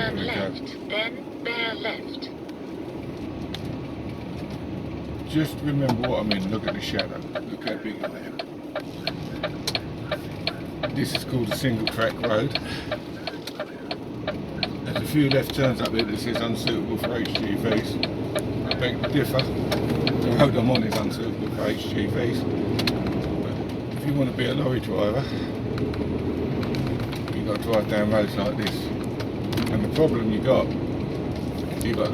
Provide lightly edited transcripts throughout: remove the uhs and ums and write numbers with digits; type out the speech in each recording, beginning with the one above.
Turn left, then bear left. Just remember what I mean. Look at the shadow. Look how big it is. This is called a single track road. There's a few left turns up here that says unsuitable for HGVs. I beg to differ. The road I'm on is unsuitable for HGVs. But if you want to be a lorry driver, you've got to drive down roads like this. And the problem you've got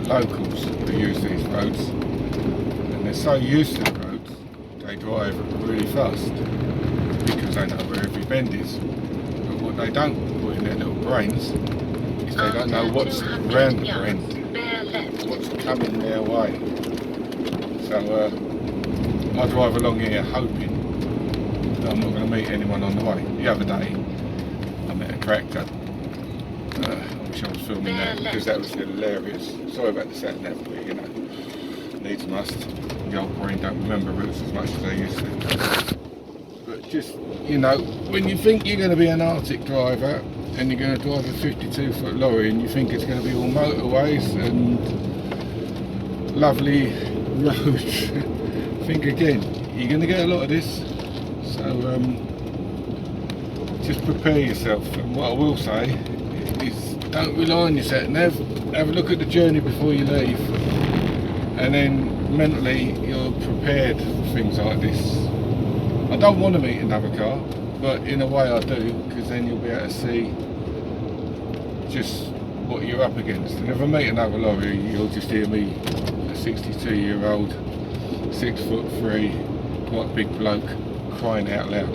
locals who use these roads, and they're so used to the roads, they drive really fast because they know where every bend is. But what they don't put in their little brains is they don't know what's around the bend, what's coming their way. So I drive along here hoping that I'm not going to meet anyone on the way. The other day I met a tractor. I wish I was filming that because that was hilarious. Sorry about the sat nav, but you know, needs must. The old brain don't remember routes as much as they used to. But just, you know, when you think you're going to be an Arctic driver and you're going to drive a 52-foot lorry and you think it's going to be all motorways and lovely roads, think again. You're going to get a lot of this. So just prepare yourself. And what I will say is don't rely on your sat nav. Have a look at the journey before you leave, and then mentally you're prepared for things like this. I don't want to meet another car, but in a way I do, because then you'll be able to see just what you're up against. And if I meet another lorry, you'll just hear me, a 62-year-old, 6'3", quite big bloke, crying out loud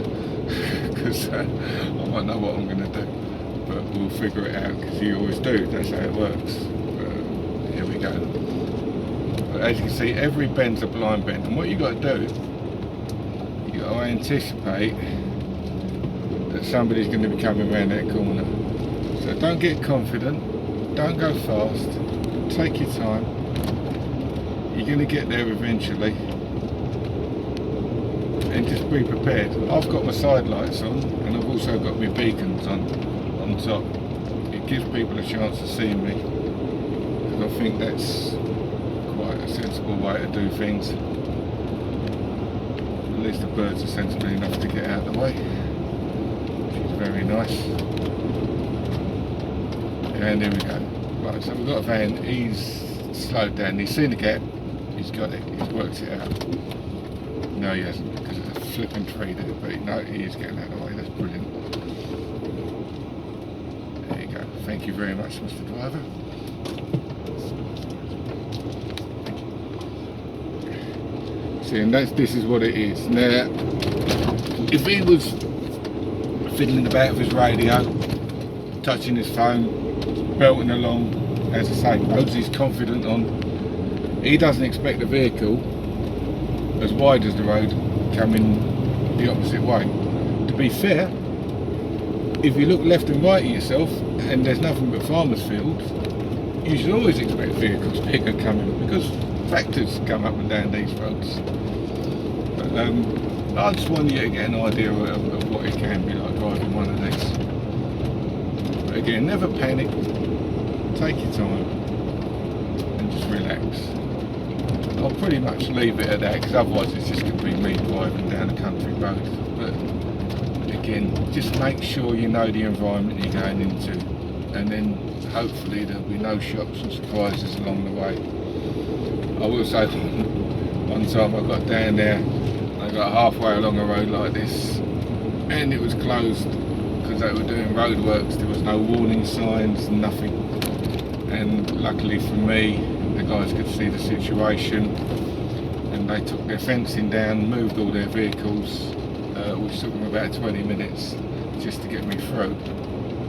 because I might know what I'm going to do. But we'll figure it out, because you always do. That's how it works. Here we go. But as you can see, every bend's a blind bend, and what you got to do, you got to anticipate that somebody's going to be coming around that corner. So don't get confident. Don't go fast. Take your time. You're going to get there eventually, and just be prepared. I've got my side lights on, and I've also got my beacons on top. It gives people a chance to see me, because I think that's quite a sensible way to do things. At least the birds are sensible enough to get out of the way, which is very nice. And there we go. Right, so we've got a van. He's slowed down, he's seen the gap, he's got it, he's worked it out. No, he hasn't, because there's a flipping tree there, but no, he is getting out of the way. That's brilliant. Thank you very much, Mr. Driver. See, and this is what it is. Now, if he was fiddling about with his radio, touching his phone, belting along, as I say, roads he's confident on, he doesn't expect the vehicle as wide as the road coming the opposite way. To be fair, if you look left and right of yourself and there's nothing but farmers' fields, you should always expect vehicles bigger coming, because tractors come up and down these roads. But I just want you to get an idea of what it can be like driving one of these. But again, never panic, take your time and just relax. I'll pretty much leave it at that, because otherwise it's just going to be me driving down a country road. But again, just make sure you know the environment you're going into, and then hopefully there'll be no shocks and surprises along the way. I will say, one time I got down there, I got halfway along a road like this, and it was closed because they were doing road works. There was no warning signs, nothing. And luckily for me, the guys could see the situation, and they took their fencing down, moved all their vehicles, which took them about 20 minutes just to get me through,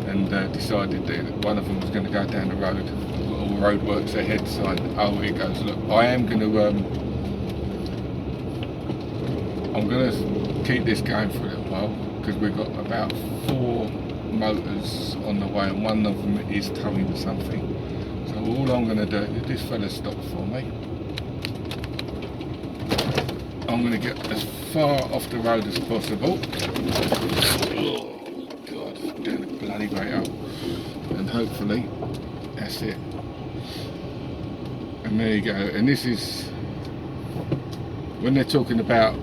and decided that one of them was going to go down the road. All roadworks ahead sign. Oh, here goes. Look, I am going to I'm going to keep this going for a little while, because we've got about 4 motors on the way, and one of them is towing something. So all I'm going to do, if this fella stops for me, I'm going to get as far off the road as possible. Oh God, down a bloody great hole. And hopefully That's it. And there you go. And this is when they're talking about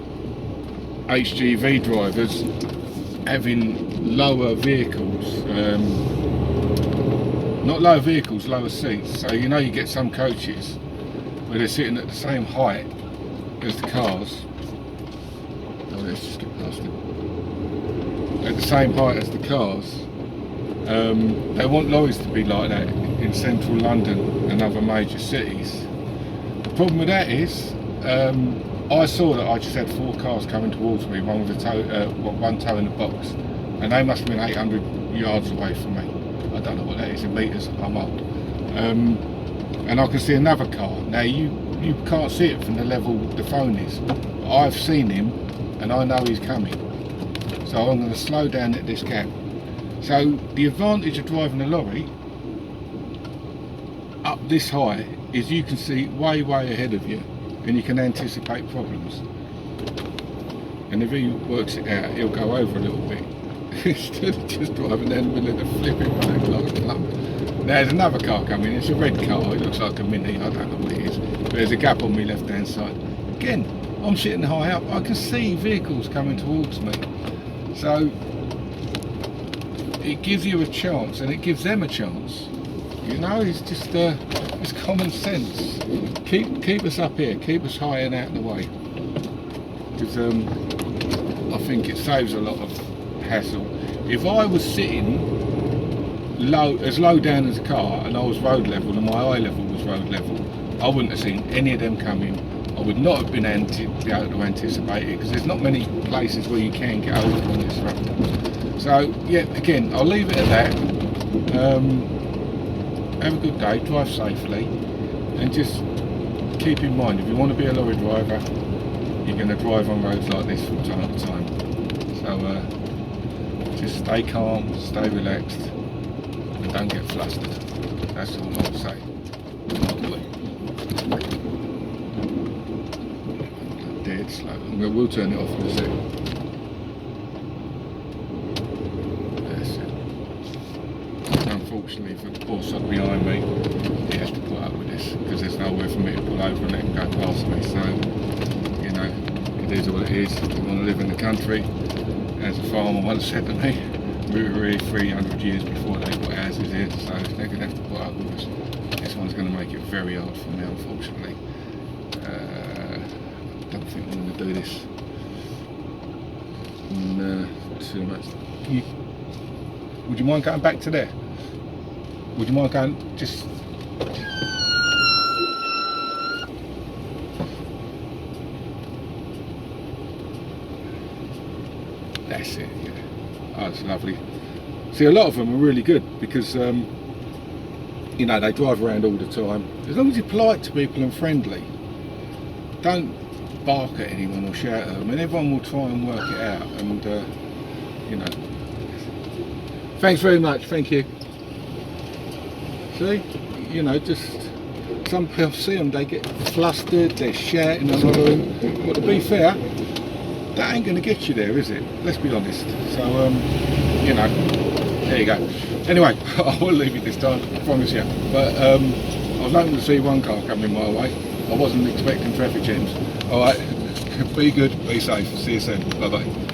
HGV drivers having lower vehicles, not lower vehicles, lower seats. So you know you get some coaches where they're sitting at the same height as the cars. Oh, let's just get past it. At the same height as the cars. They want lorries to be like that in central London and other major cities. The problem with that is, I saw that I just had 4 cars coming towards me, one with a tow, one tow in the box, and they must have been 800 yards away from me. I don't know what that is in metres, I'm old. And I can see another car. Now you can't see it from the level the phone is. I've seen him and I know he's coming. So I'm going to slow down at this gap. So the advantage of driving a lorry up this high is you can see way ahead of you and you can anticipate problems. And if he works it out, he'll go over a little bit instead of just driving down the middle of the flipping road like a plum. There's another car coming. It's a red car. It looks like a Mini. I don't know what it is. But there's a gap on my left hand side. Again, I'm sitting high up. I can see vehicles coming towards me. So it gives you a chance, and it gives them a chance. You know, it's just it's common sense. Keep us up here. Keep us high and out of the way. Because I think it saves a lot of hassle. If I was sitting low down as a car and I was road level and my eye level was road level, I wouldn't have seen any of them coming. I would not have been able to anticipate it because there's not many places where you can get over on this road. So yeah, again, I'll leave it at that. Have a good day, drive safely, and just keep in mind, if you want to be a lorry driver, you're going to drive on roads like this from time to time. So just stay calm, stay relaxed, and don't get flustered. That's all I'll say. Oh boy. Dead slow. We'll turn it off in a second. That's it. Unfortunately for the poor sod behind me, he has to put up with this because there's nowhere for me to pull over and let him go past me. So, you know, it is what it is. We want to live in the country. As a farmer once said to me, we were here 300 years before they put houses here, so they're going to have to put up with us. This one's going to make it very hard for me, unfortunately. I don't think I'm going to do this too much. Would you mind going back to there? Would you mind going just... That's it, yeah. Oh, it's lovely. See, a lot of them are really good because, you know, they drive around all the time. As long as you're polite to people and friendly, don't bark at anyone or shout at them, and everyone will try and work it out. And, you know, thanks very much, thank you. See, you know, just some people see them, they get flustered, they're shouting and hollering. Well, to be fair, that ain't going to get you there, is it? Let's be honest. So, you know, there you go. Anyway, I will leave it this time, I promise you. But I was hoping to see one car coming my way. I wasn't expecting traffic jams. All right, be good, be safe. See you soon. Bye bye.